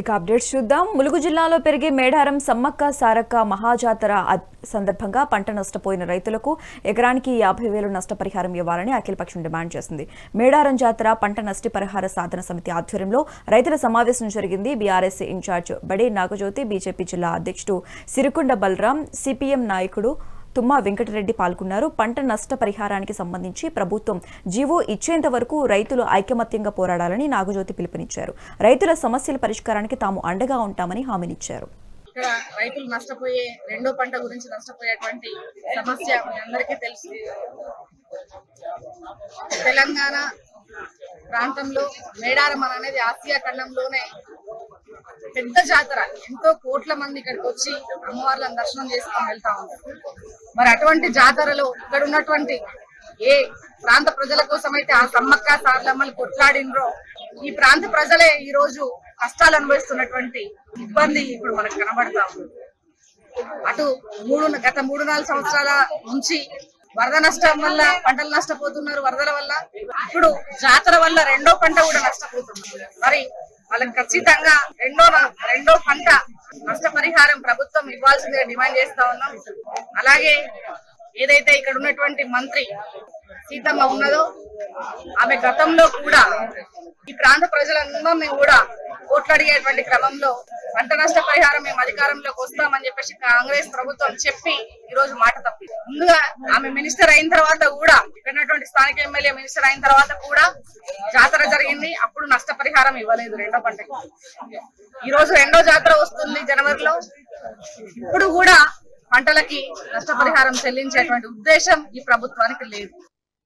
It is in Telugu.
ఇక అప్డేట్స్ చూద్దాం. ములుగు జిల్లాలో పెరిగే మేడారం సమ్మక్క సారక్క మహాజాతర సందర్భంగా పంట నష్టపోయిన రైతులకు ఎకరానికి 50,000 నష్టపరిహారం ఇవ్వాలని అఖిలపక్షం డిమాండ్ చేసింది. మేడారం జాతర పంట నష్టపరిహార సాధన సమితి ఆధ్వర్యంలో రైతుల సమావేశం జరిగింది. బీఆర్ఎస్ ఇన్ఛార్జ్ బడే నాగజ్యోతి, బీజేపీ జిల్లా అధ్యక్షుడు సిరికొండ బలరాం, సిపిఎం నాయకుడు తుమ్మా వెంకటరెడ్డి పాల్గొన్నారు. పంట నష్ట పరిహారానికి సంబంధించి ప్రభుత్వం జీవో ఇచ్చేంత వరకు రైతులు ఐకమత్యంగా పోరాడాలని నాగజ్యోతి పిలుపునిచ్చారు. రైతుల సమస్యల పరిష్కారానికి తాము అండగా ఉంటామని హామీనిచ్చారు. ఇక్కడ రైతులు నష్టపోయే రెండో పంట గురించి నష్టపోయేటువంటి సమస్య మీ అందరికీ తెలుసు. తెలంగాణ ప్రాంతంలో మేడారం అనేది ఆసియా ఖండంలోనే పెద్ద జాతర. ఎంతో కోట్ల మంది ఇక్కడికి వచ్చి అమ్మవార్లను దర్శనం చేసుకొని వెళ్తా ఉంటారు. మరి అటువంటి జాతరలో ఇక్కడ ఉన్నటువంటి ఏ ప్రాంత ప్రజల కోసం అయితే ఆ సమ్మక్క సారలమ్మలు కొట్లాడినరో ఈ ప్రాంత ప్రజలే ఈ రోజు కష్టాలు అనుభవిస్తున్నటువంటి ఇబ్బంది ఇప్పుడు మనకు కనబడతా ఉంది. అటు గత 3-4 సంవత్సరాల నుంచి వరద నష్టం వల్ల పంటలు నష్టపోతున్నారు. వరదల వల్ల ఇప్పుడు జాతర వల్ల రెండో పంట కూడా నష్టపోతున్నారు. మరి వాళ్ళకి ఖచ్చితంగా రెండో పంట నష్టపరిహారం ప్రభుత్వం ఇవ్వాల్సిందిగా డిమాండ్ చేస్తా ఉన్నాం. అలాగే ఏదైతే ఇక్కడ ఉన్నటువంటి మంత్రి సీతమ్మ ఉన్నదో ఆమె గతంలో కూడా ఈ ప్రాంత ప్రజలందరినీ కూడా ఓట్లడిగేటువంటి క్రమంలో పంట నష్ట పరిహారం మేము అధికారంలోకి వస్తామని చెప్పేసి కాంగ్రెస్ ప్రభుత్వం చెప్పి ఈ రోజు మాట తప్పింది. ముందుగా ఆమె మినిస్టర్ అయిన తర్వాత కూడా ఇక్కడ స్థానిక ఎమ్మెల్యే మినిస్టర్ అయిన తర్వాత కూడా జాతర జరిగింది. అప్పుడు నష్టపరిహారం ఇవ్వలేదు రెండో పంటకి. ఈ రోజు రెండో జాతర వస్తుంది జనవరిలో. ఇప్పుడు కూడా పంటలకి నష్టపరిహారం చెల్లించేటువంటి ఉద్దేశం ఈ ప్రభుత్వానికి లేదు.